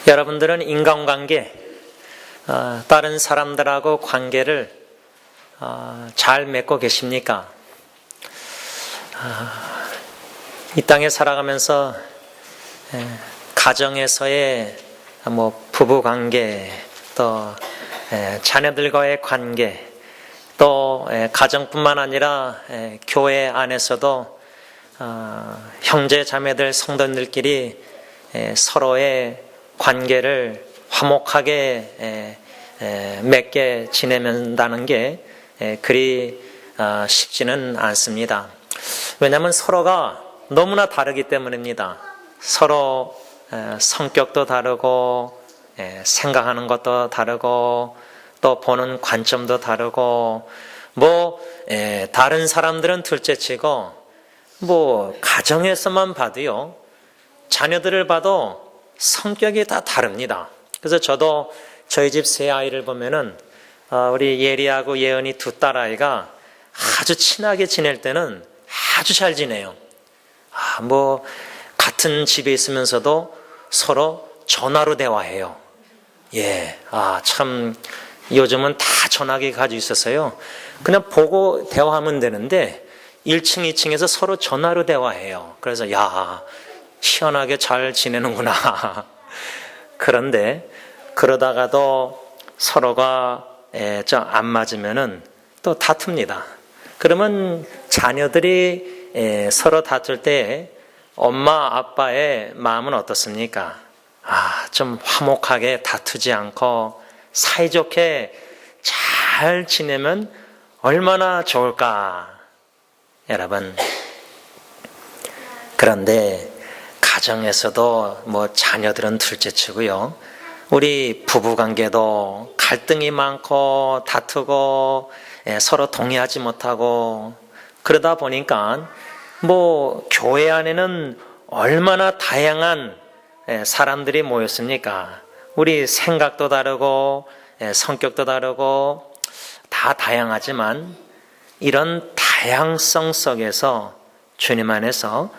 여러분들은 인간관계, 다른 사람들하고 관계를 잘 맺고 계십니까? 이 땅에 살아가면서 가정에서의 부부관계, 또 자녀들과의 관계, 또 가정뿐만 아니라 교회 안에서도 형제 자매들 성도님들끼리 서로의 관계를 화목하게 맺게 지내는다는 게 그리 쉽지는 않습니다. 왜냐하면 서로가 너무나 다르기 때문입니다. 서로 성격도 다르고 생각하는 것도 다르고 또 보는 관점도 다르고 다른 사람들은 둘째치고 가정에서만 봐도요, 자녀들을 봐도 성격이 다 다릅니다. 그래서 저도 저희 집 세 아이를 보면은 우리 예리하고 예은이 두 딸아이가 아주 친하게 지낼 때는 아주 잘 지내요. 같은 집에 있으면서도 서로 전화로 대화해요. 참 요즘은 다 전화기 가지고 있어서요, 그냥 보고 대화하면 되는데 1층, 2층에서 서로 전화로 대화해요. 그래서 희한하게 잘 지내는구나. 그런데 그러다가도 서로가 좀 안 맞으면은 또 다툽니다. 그러면 자녀들이 서로 다툴 때 엄마 아빠의 마음은 어떻습니까? 좀 화목하게 다투지 않고 사이좋게 잘 지내면 얼마나 좋을까, 여러분. 그런데 가정에서도 자녀들은 둘째치고요, 우리 부부관계도 갈등이 많고 다투고 서로 동의하지 못하고 그러다 보니까 교회 안에는 얼마나 다양한 사람들이 모였습니까? 우리 생각도 다르고 성격도 다르고 다 다양하지만 이런 다양성 속에서 주님 안에서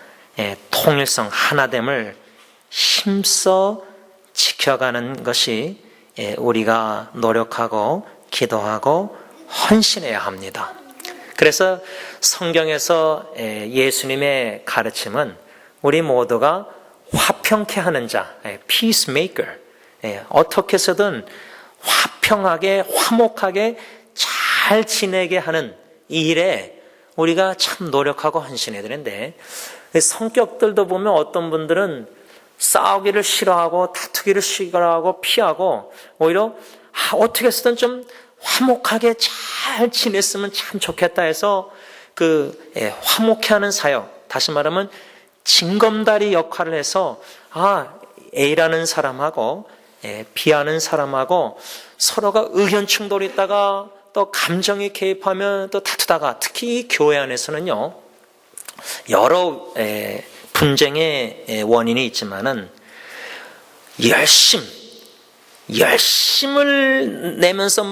통일성, 하나됨을 힘써 지켜가는 것이 우리가 노력하고 기도하고 헌신해야 합니다. 그래서 성경에서 예수님의 가르침은 우리 모두가 화평케 하는 자, peacemaker, 어떻게 해서든 화평하게 화목하게 잘 지내게 하는 이 일에 우리가 참 노력하고 헌신해야 되는데, 성격들도 보면 어떤 분들은 싸우기를 싫어하고 다투기를 싫어하고 피하고 오히려 어떻게 해서든 좀 화목하게 잘 지냈으면 참 좋겠다 해서 화목해 하는 사역, 다시 말하면 징검다리 역할을 해서 A라는 사람하고 B라는 사람하고 서로가 의견 충돌이 있다가 또 감정이 개입하면 또 다투다가, 특히 교회 안에서는요, 여러 분쟁의 원인이 있지만은 열심을 내면서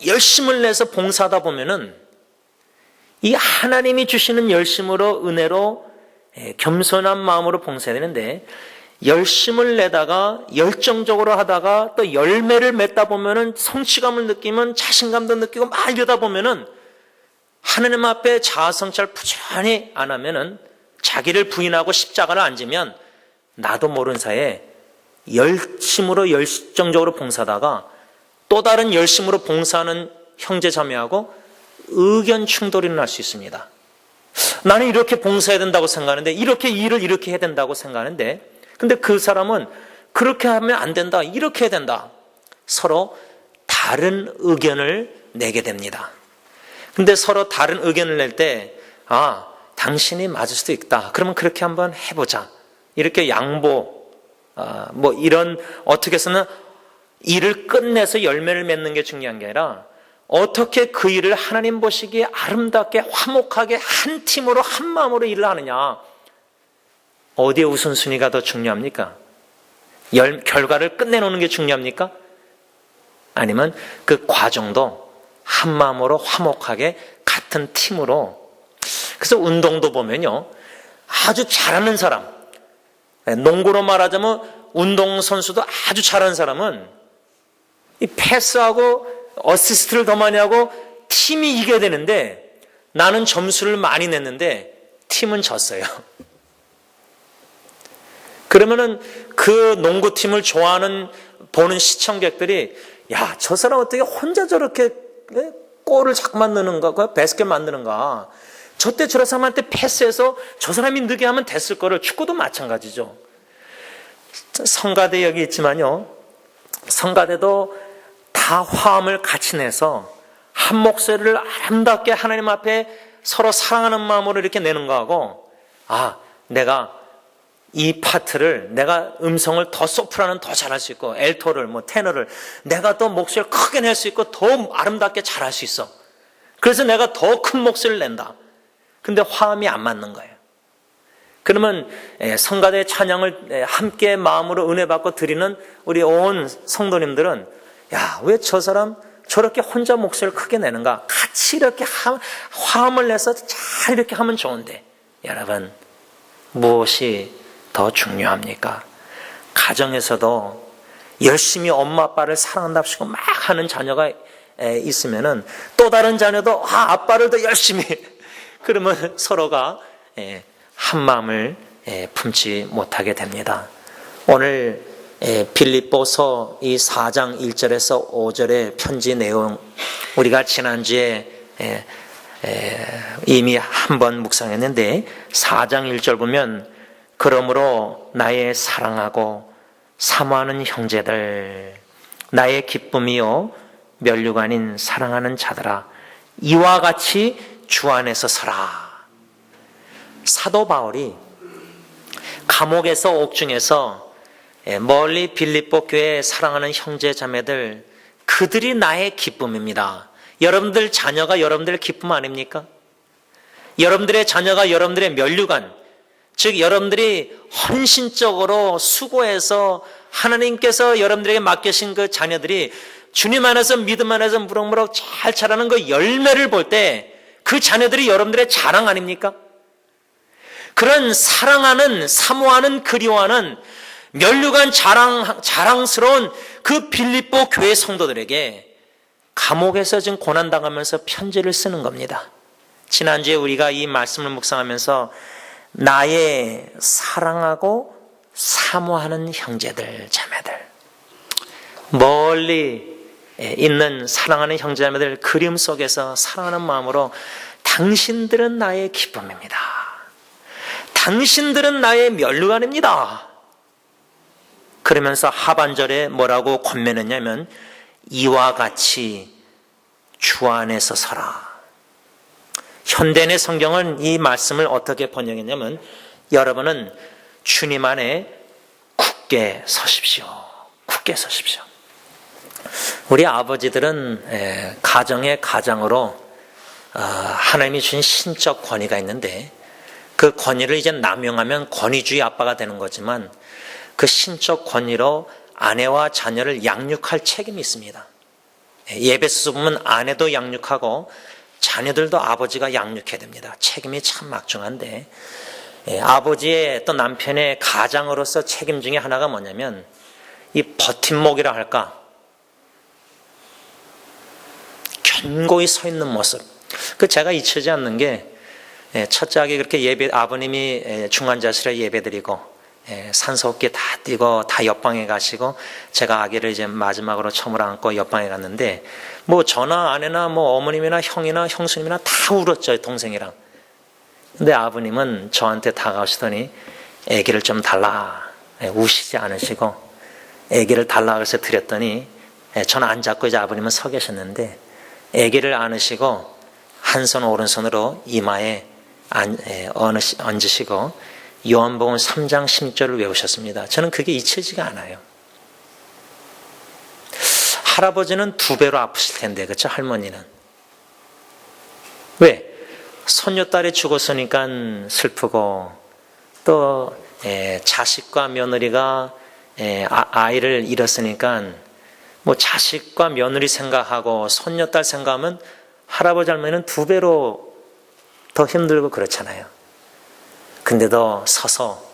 열심을 내서 봉사하다 보면은 이 하나님이 주시는 열심으로, 은혜로 겸손한 마음으로 봉사해야 되는데, 열심을 내다가 열정적으로 하다가 또 열매를 맺다 보면은 성취감을 느끼면 자신감도 느끼고 이러다 보면은 하나님 앞에 자아성찰 부지런히 안 하면은, 자기를 부인하고 십자가를 안 지면 나도 모르는 사이에 열심으로 열정적으로 봉사하다가 또 다른 열심으로 봉사하는 형제 자매하고 의견 충돌이 날 수 있습니다. 나는 이렇게 봉사해야 된다고 생각하는데, 이렇게 일을 이렇게 해야 된다고 생각하는데, 근데 그 사람은 그렇게 하면 안 된다, 이렇게 해야 된다. 서로 다른 의견을 내게 됩니다. 근데 서로 다른 의견을 낼 때 당신이 맞을 수도 있다, 그러면 그렇게 한번 해보자, 이렇게 양보, 이런, 어떻게 해서는 일을 끝내서 열매를 맺는 게 중요한 게 아니라 어떻게 그 일을 하나님 보시기에 아름답게 화목하게 한 팀으로 한 마음으로 일을 하느냐, 어디에 우선순위가 더 중요합니까? 결과를 끝내놓는 게 중요합니까? 아니면 그 과정도 한 마음으로 화목하게 같은 팀으로. 그래서 운동도 보면요, 아주 잘하는 사람, 농구로 말하자면 운동선수도 아주 잘하는 사람은 이 패스하고 어시스트를 더 많이 하고 팀이 이겨야 되는데 나는 점수를 많이 냈는데 팀은 졌어요. 그러면은 그 농구팀을 좋아하는 보는 시청객들이 야, 저 사람 어떻게 혼자 저렇게 골을 자꾸만 넣는가, 배스켓 만드는가. 저때 저 사람한테 패스해서 저 사람이 넣게 하면 됐을 거를. 축구도 마찬가지죠. 성가대 여기 있지만요, 성가대도 다 화음을 같이 내서 한 목소리를 아름답게 하나님 앞에 서로 사랑하는 마음으로 이렇게 내는 거하고, 아, 내가 이 파트를, 내가 음성을 더 소프라노는 더 잘할 수 있고, 엘토를, 테너를 내가 더 목소리를 크게 낼 수 있고 더 아름답게 잘할 수 있어. 그래서 내가 더 큰 목소리를 낸다. 근데 화음이 안 맞는 거예요. 그러면 성가대 찬양을 함께 마음으로 은혜 받고 드리는 우리 온 성도님들은, 야, 왜 저 사람 저렇게 혼자 목소리를 크게 내는가? 같이 이렇게 화음을 내서 잘 이렇게 하면 좋은데, 여러분, 무엇이 더 중요합니까? 가정에서도 열심히 엄마 아빠를 사랑한답시고 막 하는 자녀가 있으면은 또 다른 자녀도 아빠를 더 열심히 그러면 서로가 한 마음을 품지 못하게 됩니다. 오늘 빌립보서 이 4장 1절에서 5절의 편지 내용, 우리가 지난주에 이미 한번 묵상했는데 4장 1절 보면, 그러므로 나의 사랑하고 사모하는 형제들, 나의 기쁨이요 면류가 아닌 사랑하는 자들아, 이와 같이 주 안에서 서라. 사도 바울이 감옥에서, 옥중에서 멀리 빌립보 교회에 사랑하는 형제 자매들, 그들이 나의 기쁨입니다. 여러분들 자녀가 여러분들의 기쁨 아닙니까? 여러분들의 자녀가 여러분들의 면류관, 즉 여러분들이 헌신적으로 수고해서 하나님께서 여러분들에게 맡기신 그 자녀들이 주님 안에서 믿음 안에서 무럭무럭 잘 자라는 그 열매를 볼 때 그 자녀들이 여러분들의 자랑 아닙니까? 그런 사랑하는, 사모하는, 그리워하는 면류관 자랑스러운 그 빌립보 교회 성도들에게 감옥에서 지금 고난당하면서 편지를 쓰는 겁니다. 지난주에 우리가 이 말씀을 묵상하면서 나의 사랑하고 사모하는 형제들, 자매들, 멀리 있는 사랑하는 형제자매들 그림 속에서 사랑하는 마음으로, 당신들은 나의 기쁨입니다. 당신들은 나의 면류관입니다. 그러면서 하반절에 뭐라고 권면했냐면, 이와 같이 주 안에서 서라. 현대인의 성경은 이 말씀을 어떻게 번역했냐면, 여러분은 주님 안에 굳게 서십시오. 굳게 서십시오. 우리 아버지들은 가정의 가장으로 하나님이 주신 신적 권위가 있는데, 그 권위를 이제 남용하면 권위주의 아빠가 되는 거지만, 그 신적 권위로 아내와 자녀를 양육할 책임이 있습니다. 예배소서 보면 아내도 양육하고 자녀들도 아버지가 양육해야 됩니다. 책임이 참 막중한데, 아버지의 또 남편의 가장으로서 책임 중에 하나가 뭐냐면, 이 버팀목이라 할까, 견고히 서 있는 모습. 그 제가 잊히지 않는 게, 첫째 아기 그렇게 아버님이 중환자실에 예배드리고 산소호흡기 다 뛰고 다 옆방에 가시고, 제가 아기를 이제 마지막으로 처음으로 안고 옆방에 갔는데, 저나 아내나 어머님이나 형이나 형수님이나 다 울었죠, 동생이랑. 근데 아버님은 저한테 다가오시더니 아기를 좀 달라, 우시지 않으시고 아기를 달라 그래서 드렸더니, 저는 안 잡고 이제 아버님은 서 계셨는데 아기를 안으시고 한 손 오른손으로 이마에 얹으시고 요한복음 3장 16절을 외우셨습니다. 저는 그게 잊혀지가 않아요. 할아버지는 2배로 아프실 텐데, 그렇죠? 할머니는. 왜? 손녀딸이 죽었으니까 슬프고, 또 자식과 며느리가 아이를 잃었으니까 자식과 며느리 생각하고 손녀딸 생각하면 할아버지 할머니는 2배로 더 힘들고 그렇잖아요. 근데도 서서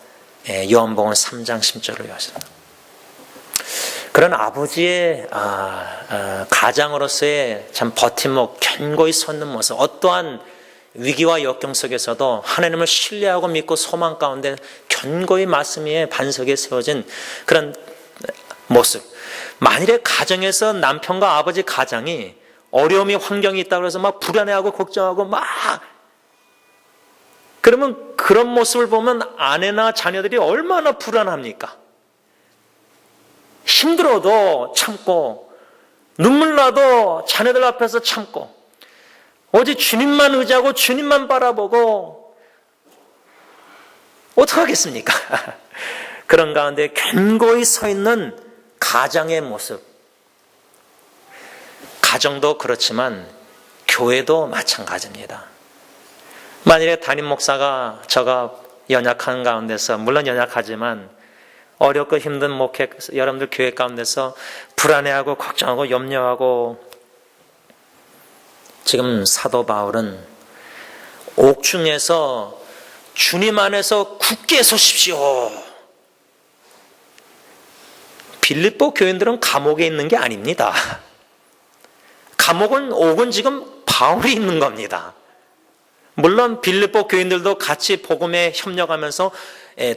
요한복음 3장 10절을 요하셨습니다. 그런 아버지의 가장으로서의 참 버팀목, 견고히 섰는 모습, 어떠한 위기와 역경 속에서도 하나님을 신뢰하고 믿고 소망 가운데 견고히 말씀 위에 반석에 세워진 그런 모습. 만일에 가정에서 남편과 아버지 가장이 어려움이 환경이 있다고 해서 막 불안해하고 걱정하고 막 그러면 그런 모습을 보면 아내나 자녀들이 얼마나 불안합니까? 힘들어도 참고 눈물 나도 자녀들 앞에서 참고 오직 주님만 의지하고 주님만 바라보고 어떡하겠습니까? 그런 가운데 견고히 서 있는 가장의 모습. 가정도 그렇지만 교회도 마찬가지입니다. 만일에 담임 목사가 저가 연약한 가운데서, 물론 연약하지만 어렵고 힘든 목회, 여러분들 교회 가운데서 불안해하고 걱정하고 염려하고, 지금 사도 바울은 옥중에서 주님 안에서 굳게 서십시오. 빌립보 교인들은 감옥에 있는 게 아닙니다. 옥은 지금 바울이 있는 겁니다. 물론 빌립보 교인들도 같이 복음에 협력하면서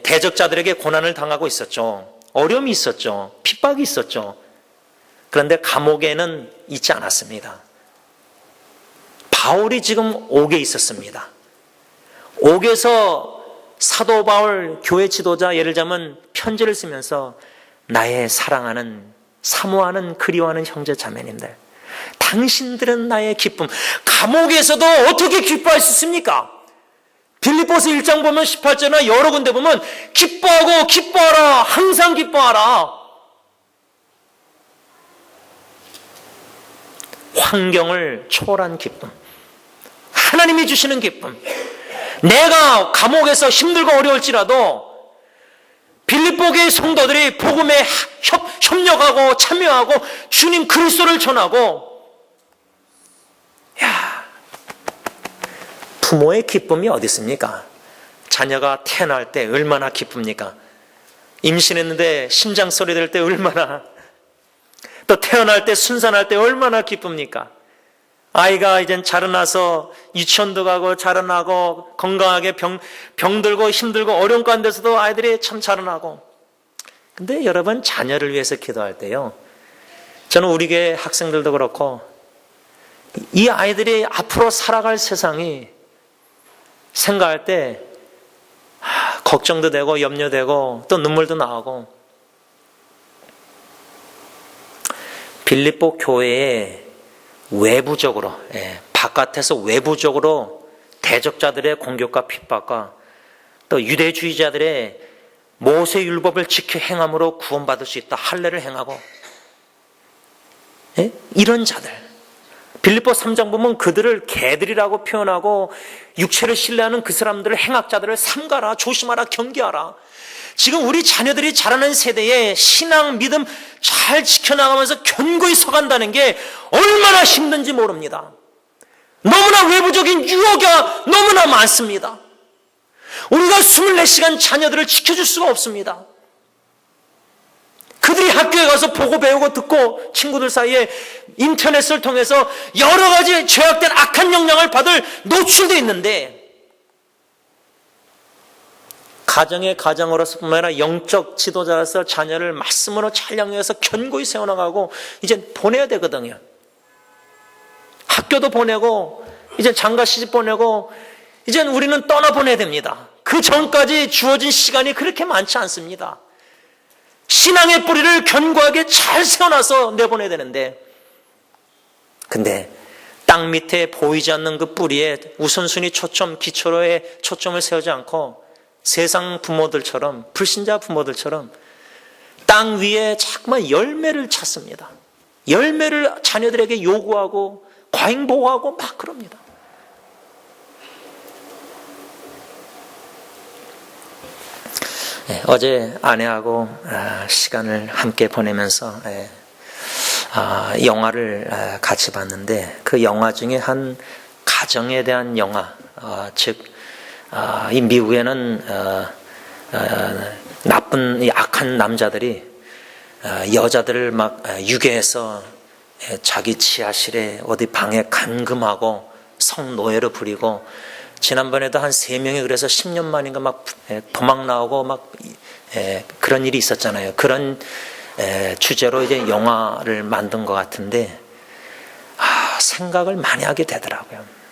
대적자들에게 고난을 당하고 있었죠. 어려움이 있었죠. 핍박이 있었죠. 그런데 감옥에는 있지 않았습니다. 바울이 지금 옥에 있었습니다. 옥에서 사도 바울 교회 지도자, 예를 들자면 편지를 쓰면서 나의 사랑하는, 사모하는, 그리워하는 형제 자매님들, 당신들은 나의 기쁨. 감옥에서도 어떻게 기뻐할 수 있습니까? 빌립보서 1장 보면 18절이나 여러 군데 보면 기뻐하고 기뻐하라, 항상 기뻐하라. 환경을 초월한 기쁨, 하나님이 주시는 기쁨. 내가 감옥에서 힘들고 어려울지라도 빌립보교의 성도들이 복음에 협력하고 참여하고 주님 그리스도를 전하고, 부모의 기쁨이 어디 있습니까? 자녀가 태어날 때 얼마나 기쁩니까? 임신했는데 심장 소리 들 때 얼마나, 또 태어날 때 순산할 때 얼마나 기쁩니까? 아이가 이젠 자라나서 유치원도 가고 자라나고 건강하게 병들고 힘들고 어려운 가운데서도 아이들이 참 자라나고. 근데 여러분, 자녀를 위해서 기도할 때요, 저는 우리 교회 학생들도 그렇고 이 아이들이 앞으로 살아갈 세상이 생각할 때 걱정도 되고 염려되고 또 눈물도 나오고. 빌립보 교회에 외부적으로, 바깥에서 외부적으로 대적자들의 공격과 핍박과 또 유대주의자들의 모세율법을 지켜 행함으로 구원받을 수 있다, 할례를 행하고, 이런 자들, 빌립보 3장 보면 그들을 개들이라고 표현하고 육체를 신뢰하는 그 사람들을, 행악자들을 삼가라, 조심하라, 경계하라. 지금 우리 자녀들이 자라는 세대에 신앙, 믿음 잘 지켜나가면서 견고히 서간다는 게 얼마나 힘든지 모릅니다. 너무나 외부적인 유혹이 너무나 많습니다. 우리가 24시간 자녀들을 지켜줄 수가 없습니다. 그들이 학교에 가서 보고 배우고 듣고 친구들 사이에 인터넷을 통해서 여러 가지 죄악된 악한 영향을 받을 노출되어 있는데, 가정의 가정으로서 뿐만 아니라 영적 지도자로서 자녀를 말씀으로 잘 양육해서 견고히 세워나가고 이제 보내야 되거든요. 학교도 보내고 이제 장가 시집 보내고 이제 우리는 떠나보내야 됩니다. 그 전까지 주어진 시간이 그렇게 많지 않습니다. 신앙의 뿌리를 견고하게 잘 세워놔서 내보내야 되는데, 근데 땅 밑에 보이지 않는 그 뿌리에 우선순위 초점, 기초로의 초점을 세우지 않고 세상 부모들처럼, 불신자 부모들처럼 땅 위에 자꾸만 열매를 찾습니다. 열매를 자녀들에게 요구하고 과잉보호하고 막 그럽니다. 어제 아내하고 시간을 함께 보내면서 영화를 같이 봤는데, 그 영화 중에 한 가정에 대한 영화, 즉 이 미국에는 나쁜 이 악한 남자들이 여자들을 막 유괴해서 자기 지하실에 어디 방에 감금하고 성노예로 부리고, 지난번에도 한 3명이 그래서 10년 만인가 막 도망 나오고 막 그런 일이 있었잖아요. 그런 주제로 이제 영화를 만든 것 같은데, 생각을 많이 하게 되더라고요.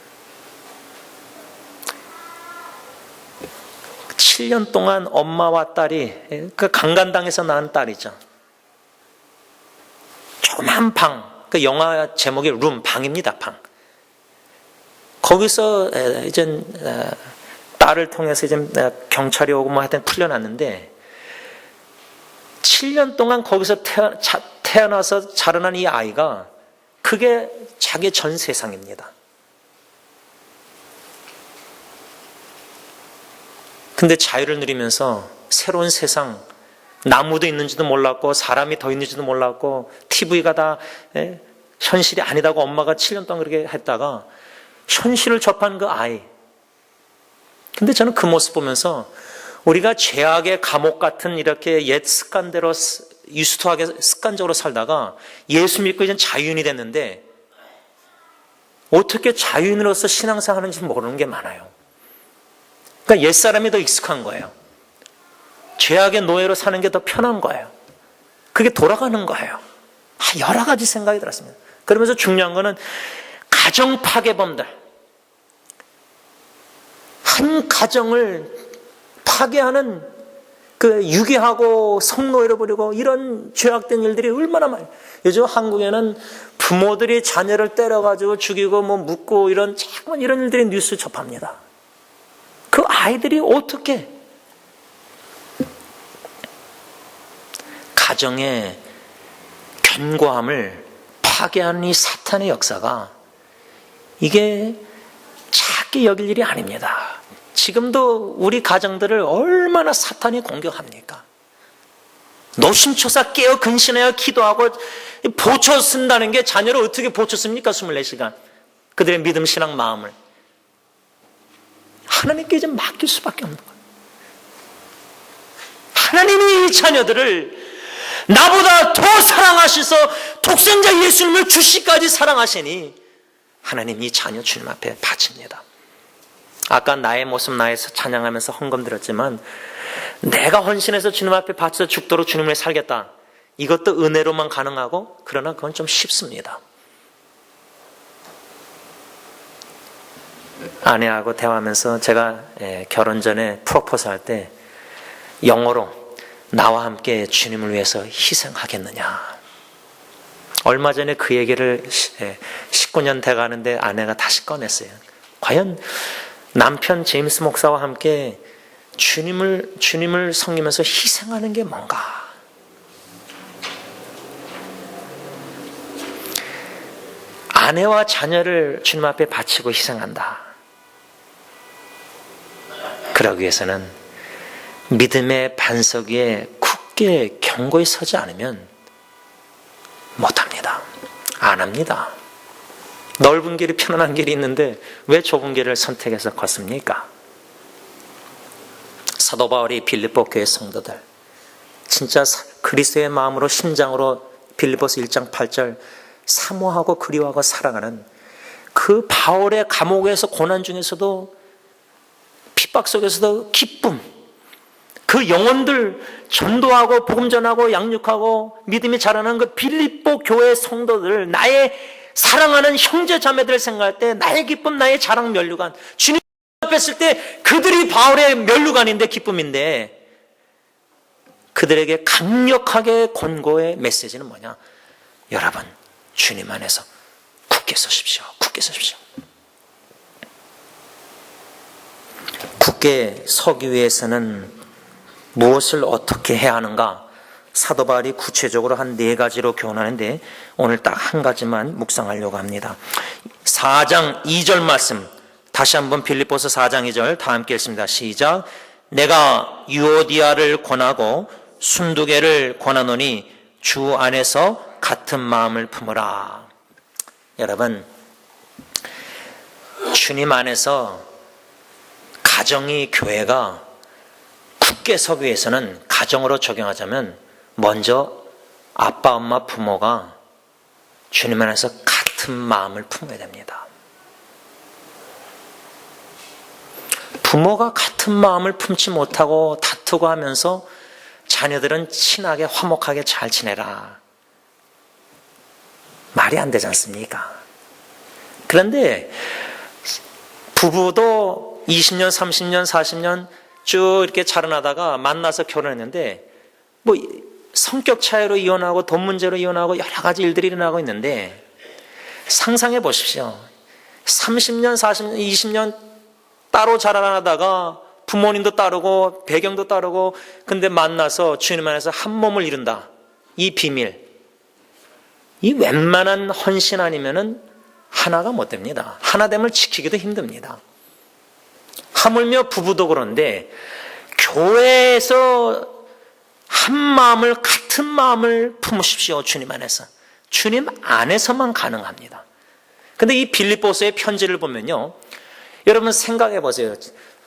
7년 동안 엄마와 딸이, 그 강간당해서 낳은 딸이죠. 조그만 방, 그 영화 제목이 룸, 방입니다, 방. 거기서 이제 딸을 통해서 이제 경찰이 오고 뭐 하여튼 풀려났는데, 7년 동안 거기서 태어나서 자라난 이 아이가 그게 자기 전 세상입니다. 근데 자유를 누리면서 새로운 세상, 나무도 있는지도 몰랐고 사람이 더 있는지도 몰랐고 TV가 다 현실이 아니다고 엄마가 7년 동안 그렇게 했다가 현실을 접한 그 아이. 근데 저는 그 모습 보면서 우리가 죄악의 감옥 같은 이렇게 옛 습관대로 유스트하게 습관적으로 살다가 예수 믿고 이제 자유인이 됐는데 어떻게 자유인으로서 신앙생활 하는지 모르는 게 많아요. 그러니까 옛사람이 더 익숙한 거예요. 죄악의 노예로 사는 게 더 편한 거예요. 그게 돌아가는 거예요. 여러 가지 생각이 들었습니다. 그러면서 중요한 거는 가정 파괴범들, 한 가정을 파괴하는 그 유괴하고 성노예로 부리고 이런 죄악된 일들이 얼마나 많아요. 요즘 한국에는 부모들이 자녀를 때려가지고 죽이고 뭐 묻고 이런 자꾸만 이런 일들이 뉴스 접합니다. 그 아이들이 어떻게 가정의 견고함을 파괴하는 이 사탄의 역사가 이게 작게 여길 일이 아닙니다. 지금도 우리 가정들을 얼마나 사탄이 공격합니까? 노심초사 깨어 근신하여 기도하고 보초 쓴다는 게 자녀를 어떻게 보초 씁니까? 24시간. 그들의 믿음, 신앙, 마음을. 하나님께 이제 맡길 수밖에 없는 거예요. 하나님이 이 자녀들을 나보다 더 사랑하셔서 독생자 예수님을 주시까지 사랑하시니 하나님 이 자녀 주님 앞에 바칩니다. 아까 나의 모습 나에서 찬양하면서 헌금 드렸지만 내가 헌신해서 주님 앞에 바쳐서 죽도록 주님을 살겠다. 이것도 은혜로만 가능하고 그러나 그건 좀 쉽습니다. 아내하고 대화하면서 제가 결혼 전에 프로포즈 할 때 영어로 나와 함께 주님을 위해서 희생하겠느냐. 얼마 전에 그 얘기를 19년 돼가는데 아내가 다시 꺼냈어요. 과연 남편 제임스 목사와 함께 주님을 섬기면서 희생하는 게 뭔가? 아내와 자녀를 주님 앞에 바치고 희생한다. 그러기 위해서는 믿음의 반석 위에 굳게 견고히 서지 않으면 못합니다. 안 합니다. 넓은 길이 편안한 길이 있는데 왜 좁은 길을 선택해서 걷습니까? 사도 바울이 빌립보 교회 성도들 진짜 그리스도의 마음으로 심장으로 빌립보서 1장 8절 사모하고 그리워하고 사랑하는 그 바울의 감옥에서 고난 중에서도 핍박 속에서도 기쁨, 그 영혼들 전도하고 복음 전하고 양육하고 믿음이 자라는 그 빌립보 교회 성도들, 나의 사랑하는 형제 자매들을 생각할 때 나의 기쁨, 나의 자랑 면류관, 주님 앞에 있을 때 그들이 바울의 면류관인데 기쁨인데 그들에게 강력하게 권고의 메시지는 뭐냐? 여러분 주님 안에서 굳게 서십시오. 굳게 서십시오. 굳게 서기 위해서는 무엇을 어떻게 해야 하는가? 사도 바울이 구체적으로 한 4가지로 교훈하는데 오늘 딱 한 가지만 묵상하려고 합니다. 4장 2절 말씀 다시 한번 빌립보서 4장 2절 다 함께 읽습니다. 시작. 내가 유오디아를 권하고 순두개를 권하노니 주 안에서 같은 마음을 품으라. 여러분 주님 안에서 가정이 교회가 굳게 서기 위해서는 가정으로 적용하자면 먼저 아빠, 엄마, 부모가 주님 안에서 같은 마음을 품어야 됩니다. 부모가 같은 마음을 품지 못하고 다투고 하면서 자녀들은 친하게 화목하게 잘 지내라. 말이 안 되지 않습니까? 그런데 부부도 20년, 30년, 40년 쭉 이렇게 자라나다가 만나서 결혼했는데 뭐 성격 차이로 이혼하고 돈 문제로 이혼하고 여러 가지 일들이 일어나고 있는데 상상해 보십시오. 30년, 40년, 20년 따로 자라나다가 부모님도 따르고 배경도 따르고 근데 만나서 주님 안에서 한 몸을 이룬다. 이 비밀. 이 웬만한 헌신 아니면은 하나가 못 됩니다. 하나됨을 지키기도 힘듭니다. 하물며 부부도 그런데 교회에서 한 마음을 같은 마음을 품으십시오. 주님 안에서. 주님 안에서만 가능합니다. 근데 이 빌립보서의 편지를 보면요. 여러분 생각해 보세요.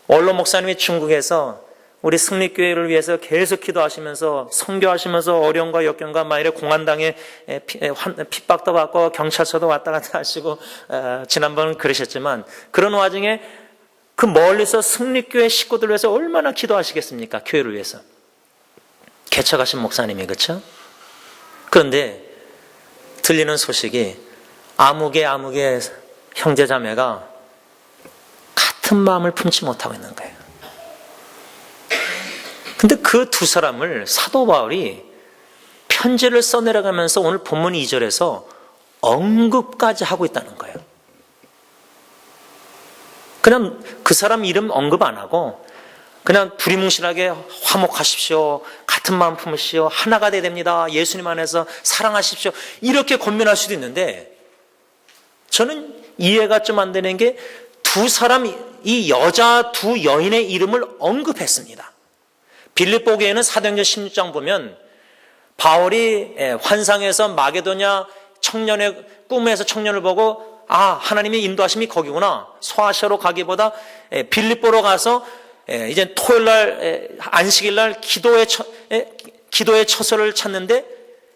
원로 목사님이 중국에서 우리 승리교회를 위해서 계속 기도하시면서 선교하시면서 어려움과 역경과 만일에 공안당에 핍박도 받고 경찰서도 왔다 갔다 하시고 지난번 그러셨지만 그런 와중에 그 멀리서 승리교회 식구들 위해서 얼마나 기도하시겠습니까? 교회를 위해서. 개척하신 목사님이 그렇죠? 그런데 들리는 소식이 아무개 형제자매가 같은 마음을 품지 못하고 있는 거예요. 근데 그 두 사람을 사도 바울이 편지를 써내려가면서 오늘 본문 2절에서 언급까지 하고 있다는 거예요. 그냥 그 사람 이름 언급 안 하고 그냥 두리뭉실하게 화목하십시오. 같은 마음 품으시오. 하나가 돼야 됩니다. 예수님 안에서 사랑하십시오. 이렇게 권면할 수도 있는데 저는 이해가 좀 안 되는 게 두 사람, 이 여자 두 여인의 이름을 언급했습니다. 빌립보 교회는 사도행전 16장 보면 바울이 환상에서 마게도냐 청년의 꿈에서 청년을 보고 하나님의 인도하심이 거기구나. 소아시아로 가기보다 빌립보로 가서 이제 토요일날 안식일날 기도의 처소를 찾는데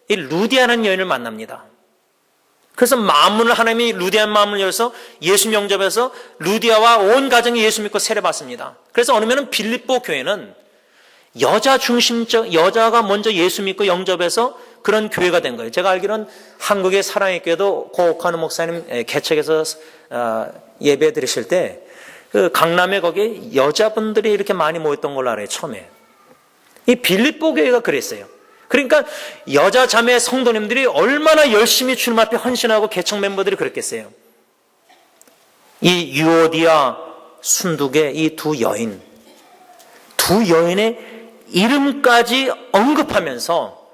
이 루디아라는 여인을 만납니다. 그래서 마음문을 하나님이 루디아의 마음을 열어서 예수 영접해서 루디아와 온 가정이 예수 믿고 세례받습니다. 그래서 어느 면은 빌립보 교회는 여자 중심적, 여자가 먼저 예수 믿고 영접해서 그런 교회가 된 거예요. 제가 알기로는 한국의 사랑의 교회도 고옥하는 목사님 개척해서 예배 드리실 때 그 강남에 거기에 여자분들이 이렇게 많이 모였던 걸로 알아요, 처음에. 이 빌립보 교회가 그랬어요. 그러니까 여자 자매 성도님들이 얼마나 열심히 주님 앞에 헌신하고 개척 멤버들이 그랬겠어요. 이 유오디아, 순두계 이 두 여인의 이름까지 언급하면서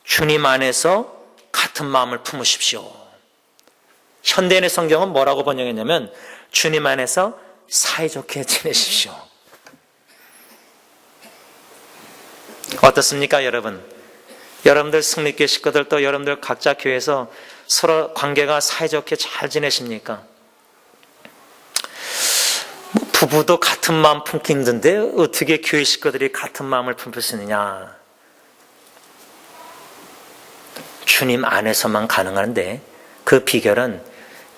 주님 안에서 같은 마음을 품으십시오. 현대인의 성경은 뭐라고 번역했냐면 주님 안에서 사이좋게 지내십시오. 어떻습니까, 여러분? 여러분들 승리교회 식구들 또 여러분들 각자 교회에서 서로 관계가 사이좋게 잘 지내십니까? 부부도 같은 마음 품기 힘든데 어떻게 교회 식구들이 같은 마음을 품을 수 있느냐? 주님 안에서만 가능한데 그 비결은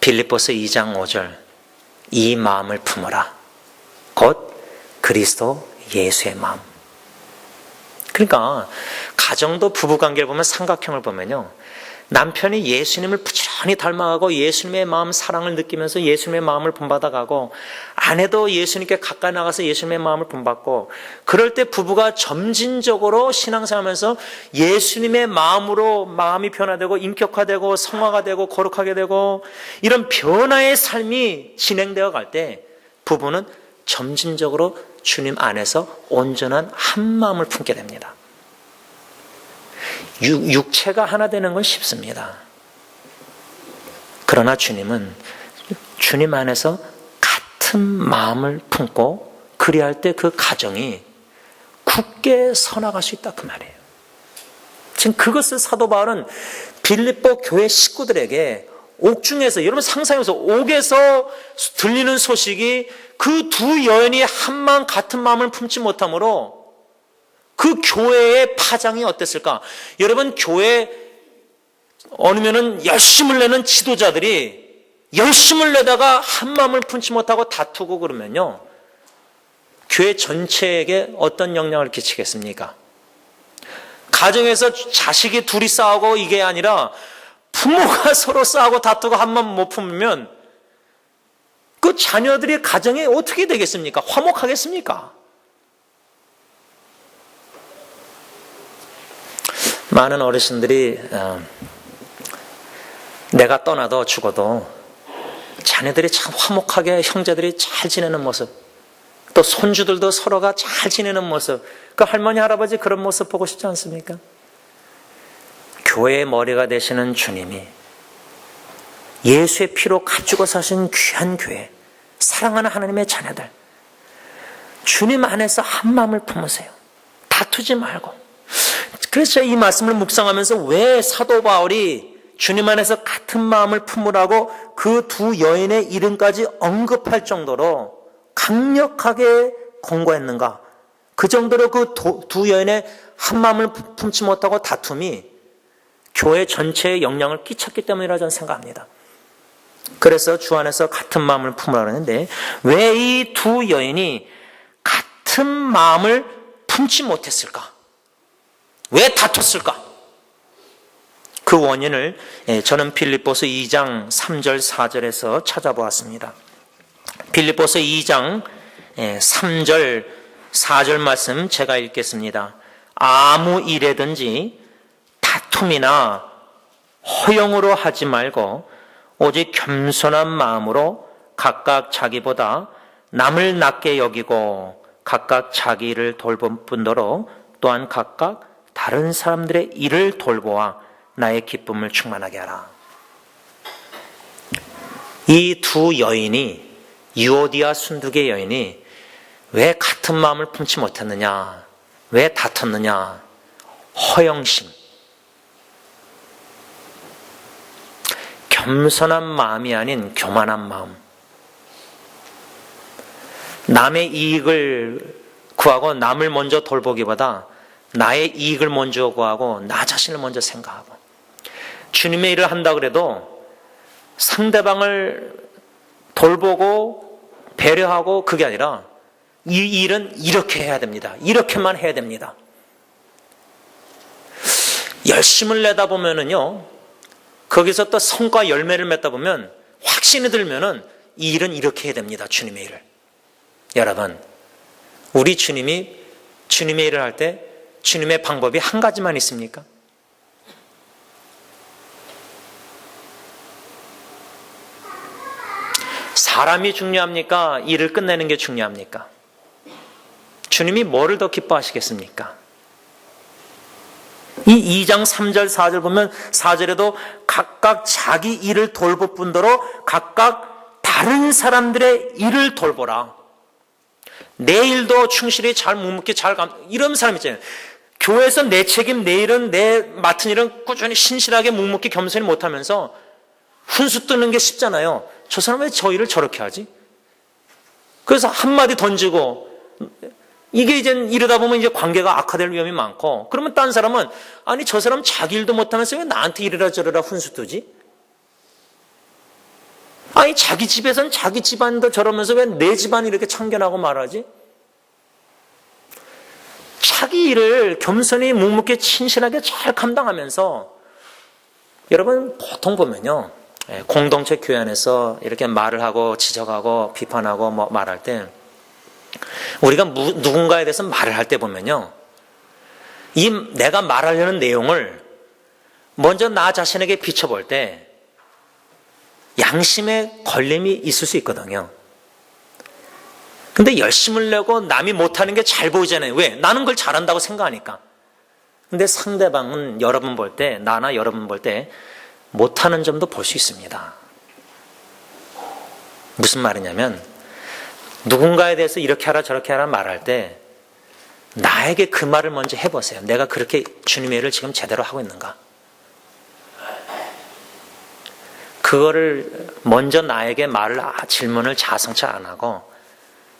빌립보서 2장 5절 이 마음을 품어라. 곧 그리스도 예수의 마음. 그러니까 가정도 부부관계를 보면 삼각형을 보면요. 남편이 예수님을 부지런히 닮아가고 예수님의 마음 사랑을 느끼면서 예수님의 마음을 본받아가고 아내도 예수님께 가까이 나가서 예수님의 마음을 본받고 그럴 때 부부가 점진적으로 신앙생활하면서 예수님의 마음으로 마음이 변화되고 인격화되고 성화가 되고 거룩하게 되고 이런 변화의 삶이 진행되어 갈 때 부부는 점진적으로 주님 안에서 온전한 한 마음을 품게 됩니다. 육체가 하나 되는 건 쉽습니다. 그러나 주님은 주님 안에서 같은 마음을 품고 그리할 때 그 가정이 굳게 서나갈 수 있다 그 말이에요. 지금 그것을 사도 바울은 빌립보 교회 식구들에게 옥중에서 여러분 상상해서 옥에서 들리는 소식이 그 두 여인이 한 마음 같은 마음을 품지 못하므로 교회의 파장이 어땠을까? 여러분, 교회 어느면은 열심을 내는 지도자들이 열심을 내다가 한마음을 품지 못하고 다투고 그러면요, 교회 전체에게 어떤 영향을 끼치겠습니까? 가정에서 자식이 둘이 싸우고 이게 아니라 부모가 서로 싸우고 다투고 한마음 못 품으면 그 자녀들이 가정이 어떻게 되겠습니까? 화목하겠습니까? 많은 어르신들이 내가 떠나도 죽어도 자녀들이 참 화목하게 형제들이 잘 지내는 모습, 또 손주들도 서로가 잘 지내는 모습, 그 할머니 할아버지 그런 모습 보고 싶지 않습니까? 교회의 머리가 되시는 주님이 예수의 피로 값주고 사신 귀한 교회, 사랑하는 하나님의 자녀들, 주님 안에서 한 마음을 품으세요. 다투지 말고. 그래서 이 말씀을 묵상하면서 왜 사도 바울이 주님 안에서 같은 마음을 품으라고 그 두 여인의 이름까지 언급할 정도로 강력하게 권고했는가? 그 정도로 그 두 여인의 한 마음을 품지 못하고 다툼이 교회 전체에 영향을 끼쳤기 때문이라 저는 생각합니다. 그래서 주 안에서 같은 마음을 품으라고 했는데 왜 이 두 여인이 같은 마음을 품지 못했을까? 왜 다퉜을까? 그 원인을 저는 빌립보서 2장 3절 4절에서 찾아보았습니다. 빌립보서 2장 3절 4절 말씀 제가 읽겠습니다. 아무 일에든지 다툼이나 허영으로 하지 말고 오직 겸손한 마음으로 각각 자기보다 남을 낮게 여기고 각각 자기를 돌볼 뿐더러 또한 각각 다른 사람들의 일을 돌보아 나의 기쁨을 충만하게 하라. 이 두 여인이, 유오디아 순두계 여인이 왜 같은 마음을 품지 못했느냐? 왜 다퉜느냐? 허영심, 겸손한 마음이 아닌 교만한 마음. 남의 이익을 구하고 남을 먼저 돌보기보다 나의 이익을 먼저 구하고 나 자신을 먼저 생각하고, 주님의 일을 한다 그래도 상대방을 돌보고 배려하고 그게 아니라 이 일은 이렇게 해야 됩니다. 이렇게만 해야 됩니다. 열심을 내다 보면은요, 거기서 또 성과 열매를 맺다 보면 확신이 들면은 이 일은 이렇게 해야 됩니다. 주님의 일을. 여러분, 우리 주님이 주님의 일을 할 때 주님의 방법이 한 가지만 있습니까? 사람이 중요합니까? 일을 끝내는 게 중요합니까? 주님이 뭐를 더 기뻐하시겠습니까? 이 2장 3절 4절 보면 4절에도 각각 자기 일을 돌볼 뿐더러 각각 다른 사람들의 일을 돌보라. 내 일도 충실히 잘 묵묵히 잘 이런 사람 있잖아요. 교회에서 내 책임, 내 일은, 내 맡은 일은 꾸준히 신실하게 묵묵히 겸손히 못하면서 훈수 뜨는 게 쉽잖아요. 저 사람 왜 저 일을 저렇게 하지? 그래서 한마디 던지고, 이게 이제 이러다 보면 이제 관계가 악화될 위험이 많고, 그러면 딴 사람은, 아니, 저 사람 자기 일도 못하면서 왜 나한테 이래라 저래라 훈수 뜨지? 아니, 자기 집에서는 자기 집안도 저러면서 왜 내 집안이 이렇게 참견하고 말하지? 자기 일을 겸손히 묵묵히 친실하게 잘 감당하면서, 여러분 보통 보면요, 공동체 교회 안에서 이렇게 말을 하고 지적하고 비판하고 뭐 말할 때 우리가 누군가에 대해서 말을 할 때 보면요, 이 내가 말하려는 내용을 먼저 나 자신에게 비춰볼 때 양심의 걸림이 있을 수 있거든요. 근데 열심을 내고 남이 못하는 게 잘 보이잖아요. 왜? 나는 그걸 잘한다고 생각하니까. 근데 상대방은 여러분 볼 때, 나나 여러분 볼 때 못하는 점도 볼 수 있습니다. 무슨 말이냐면, 누군가에 대해서 이렇게 하라 저렇게 하라 말할 때 나에게 그 말을 먼저 해보세요. 내가 그렇게 주님의 일을 지금 제대로 하고 있는가? 그거를 먼저 나에게 질문을 자성치 안 하고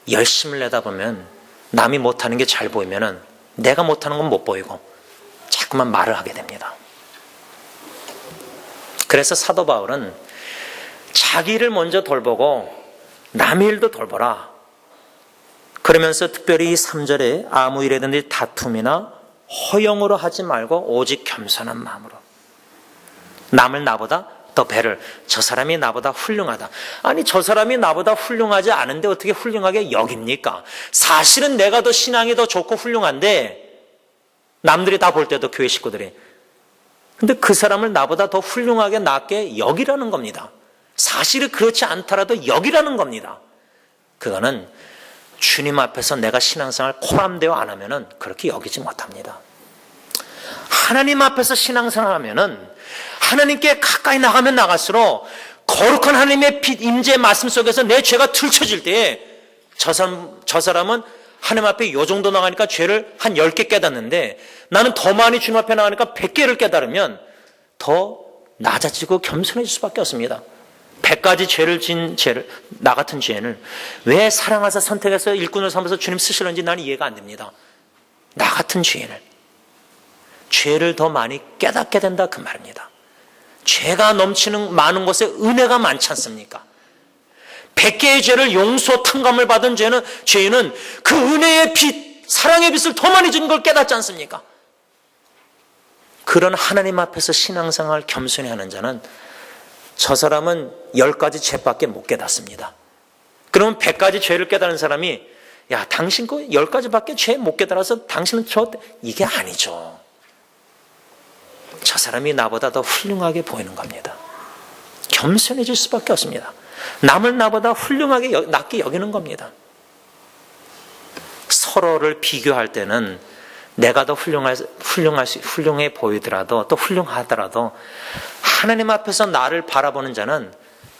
열심을 내다 보면 남이 못하는 게 잘 보이면은 내가 못하는 건 못 보이고 자꾸만 말을 하게 됩니다. 그래서 사도 바울은 자기를 먼저 돌보고 남의 일도 돌보라. 그러면서 특별히 3절에 아무 일에든지 다툼이나 허영으로 하지 말고 오직 겸손한 마음으로. 남을 나보다 더 배를, 저 사람이 나보다 훌륭하다. 아니, 저 사람이 나보다 훌륭하지 않은데 어떻게 훌륭하게 여깁니까? 사실은 내가 더 신앙이 더 좋고 훌륭한데 남들이 다 볼 때도 교회 식구들이. 근데 그 사람을 나보다 더 훌륭하게 낫게 여기라는 겁니다. 사실은 그렇지 않더라도 여기라는 겁니다. 그거는 주님 앞에서 내가 신앙생활 코람되어 안 하면은 그렇게 여기지 못합니다. 하나님 앞에서 신앙생활 하면은 하나님께 가까이 나가면 나갈수록 거룩한 하나님의 빛 임재 말씀 속에서 내 죄가 들춰질 때에 저 사람은 하나님 앞에 요 정도 나가니까 죄를 한 10개 깨닫는데 나는 더 많이 주님 앞에 나가니까 100개를 깨달으면 더 낮아지고 겸손해질 수밖에 없습니다. 100가지 죄를 진 죄를, 나 같은 죄를 왜 사랑하사 선택해서 일꾼을 삼아서 주님 쓰시는지 나는 이해가 안 됩니다. 나 같은 죄인을, 죄를 더 많이 깨닫게 된다 그 말입니다. 죄가 넘치는 많은 곳에 은혜가 많지 않습니까? 100개의 죄를 용서 탕감을 받은 죄인은 그 은혜의 빛, 사랑의 빛을 더 많이 주는 걸 깨닫지 않습니까? 그런 하나님 앞에서 신앙생활 겸손히 하는 자는 저 사람은 10가지 죄밖에 못 깨닫습니다. 그러면 100가지 죄를 깨달은 사람이 야, 당신 그 10가지밖에 죄 못 깨달아서 당신은 이게 아니죠. 저 사람이 나보다 더 훌륭하게 보이는 겁니다. 겸손해질 수밖에 없습니다. 남을 나보다 훌륭하게 낮게 여기는 겁니다. 서로를 비교할 때는 내가 더 훌륭해 보이더라도 또 훌륭하더라도 하나님 앞에서 나를 바라보는 자는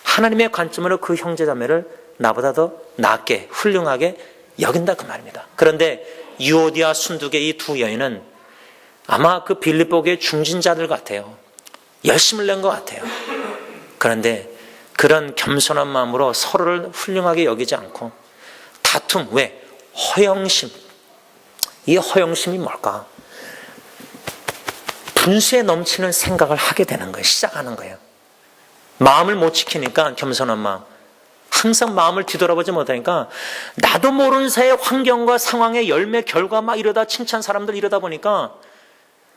하나님의 관점으로 그 형제자매를 나보다 더 낫게 훌륭하게 여긴다 그 말입니다. 그런데 유오디아 순두계 이 두 여인은 아마 그 빌립보교의 중진자들 같아요. 열심을 낸 것 같아요. 그런데 그런 겸손한 마음으로 서로를 훌륭하게 여기지 않고 다툼, 왜? 허영심. 이 허영심이 뭘까? 분수에 넘치는 생각을 하게 되는 거예요. 시작하는 거예요. 마음을 못 지키니까 겸손한 마음. 항상 마음을 뒤돌아보지 못하니까 나도 모르는 사이에 환경과 상황의 열매, 결과 막 이러다 칭찬 사람들 이러다 보니까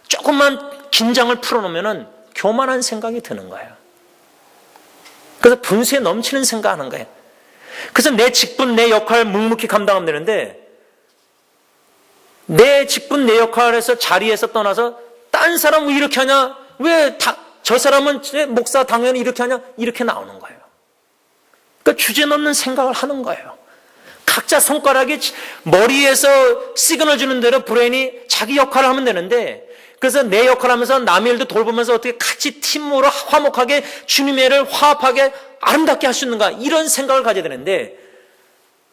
조금만 긴장을 풀어놓으면 교만한 생각이 드는 거예요. 그래서 분수에 넘치는 생각하는 거예요. 그래서 내 직분, 내 역할 묵묵히 감당하면 되는데 내 직분, 내 역할에서 자리에서 떠나서 딴 사람 왜 이렇게 하냐? 왜 저 사람은 목사 당연히 이렇게 하냐? 이렇게 나오는 거예요. 그러니까 주제 넘는 생각을 하는 거예요. 각자 손가락이 머리에서 시그널 주는 대로 브레인이 자기 역할을 하면 되는데 그래서 내 역할을 하면서 남의 일도 돌보면서 어떻게 같이 팀으로 화목하게 주님의 일을 화합하게 아름답게 할 수 있는가 이런 생각을 가져야 되는데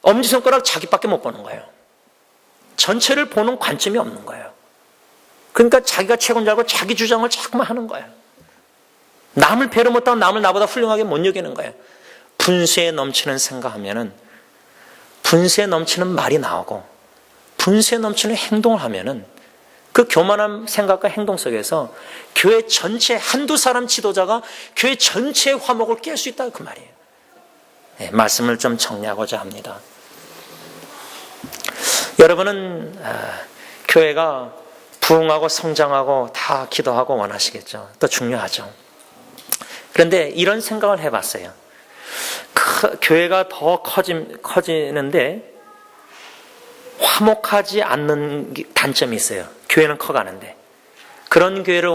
엄지손가락 자기밖에 못 보는 거예요. 전체를 보는 관점이 없는 거예요. 그러니까 자기가 최고인 줄 알고 자기 주장을 자꾸만 하는 거예요. 남을 배려 못하고 남을 나보다 훌륭하게 못 여기는 거예요. 분수에 넘치는 생각하면은 분수에 넘치는 말이 나오고 분수에 넘치는 행동을 하면은 그 교만한 생각과 행동 속에서 교회 전체 한두 사람 지도자가 교회 전체의 화목을 깰 수 있다 그 말이에요. 네, 말씀을 좀 정리하고자 합니다. 여러분은 교회가 부흥하고 성장하고 다 기도하고 원하시겠죠. 또 중요하죠. 그런데 이런 생각을 해봤어요. 교회가 더 커지는데 화목하지 않는 단점이 있어요. 교회는 커가는데. 그런 교회를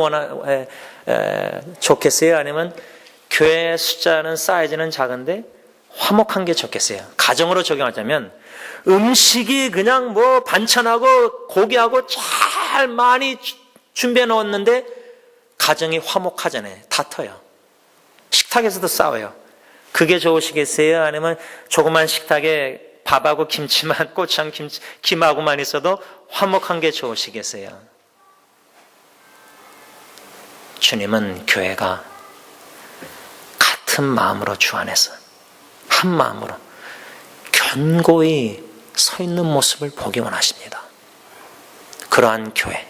좋겠어요? 아니면 교회 숫자는 사이즈는 작은데 화목한 게 좋겠어요? 가정으로 적용하자면 음식이 그냥 뭐 반찬하고 고기하고 잘 많이 준비해 놓았는데 가정이 화목하잖아요. 다퉈요. 식탁에서도 싸워요. 그게 좋으시겠어요? 아니면 조그만 식탁에 밥하고 김치만, 고추장 김하고만 있어도 화목한 게 좋으시겠어요? 주님은 교회가 같은 마음으로 주 안에서 한 마음으로 견고히 서 있는 모습을 보기 원하십니다. 그러한 교회,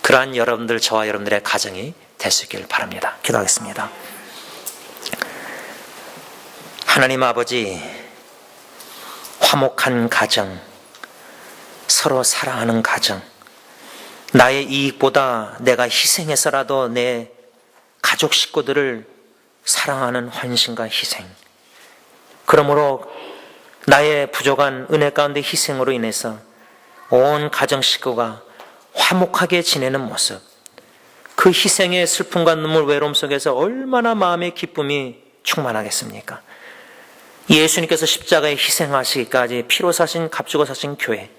그러한 여러분들, 저와 여러분들의 가정이 될 수 있기를 바랍니다. 기도하겠습니다. 하나님 아버지, 화목한 가정, 서로 사랑하는 가정, 나의 이익보다 내가 희생해서라도 내 가족 식구들을 사랑하는 헌신과 희생, 그러므로 나의 부족한 은혜 가운데 희생으로 인해서 온 가정 식구가 화목하게 지내는 모습, 그 희생의 슬픔과 눈물, 외로움 속에서 얼마나 마음의 기쁨이 충만하겠습니까? 예수님께서 십자가에 희생하시기까지 피로 사신, 값주고 사신 교회,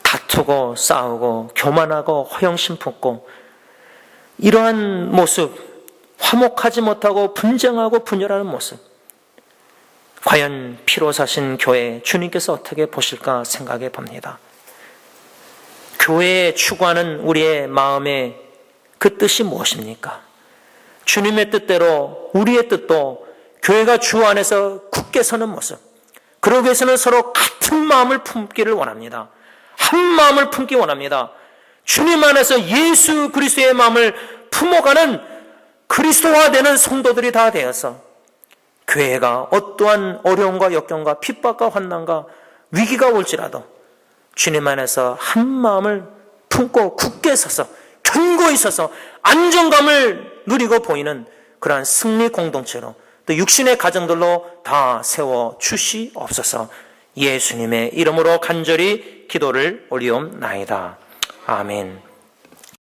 다투고 싸우고 교만하고 허영심 품고 이러한 모습, 화목하지 못하고 분쟁하고 분열하는 모습, 과연 피로 사신 교회 주님께서 어떻게 보실까 생각해 봅니다. 교회에 추구하는 우리의 마음의 그 뜻이 무엇입니까? 주님의 뜻대로 우리의 뜻도 교회가 주 안에서 굳게 서는 모습, 그러기 위해서는 서로 같은 마음을 품기를 원합니다. 한 마음을 품기 원합니다. 주님 안에서 예수 그리스도의 마음을 품어가는 그리스도화되는 성도들이 다 되어서 교회가 어떠한 어려움과 역경과 핍박과 환난과 위기가 올지라도 주님 안에서 한 마음을 품고 굳게 서서 견고히 서서 안정감을 누리고 보이는 그러한 승리 공동체로 또 육신의 가정들로 다 세워 주시옵소서. 예수님의 이름으로 간절히 기도를 올리옵나이다. 아멘.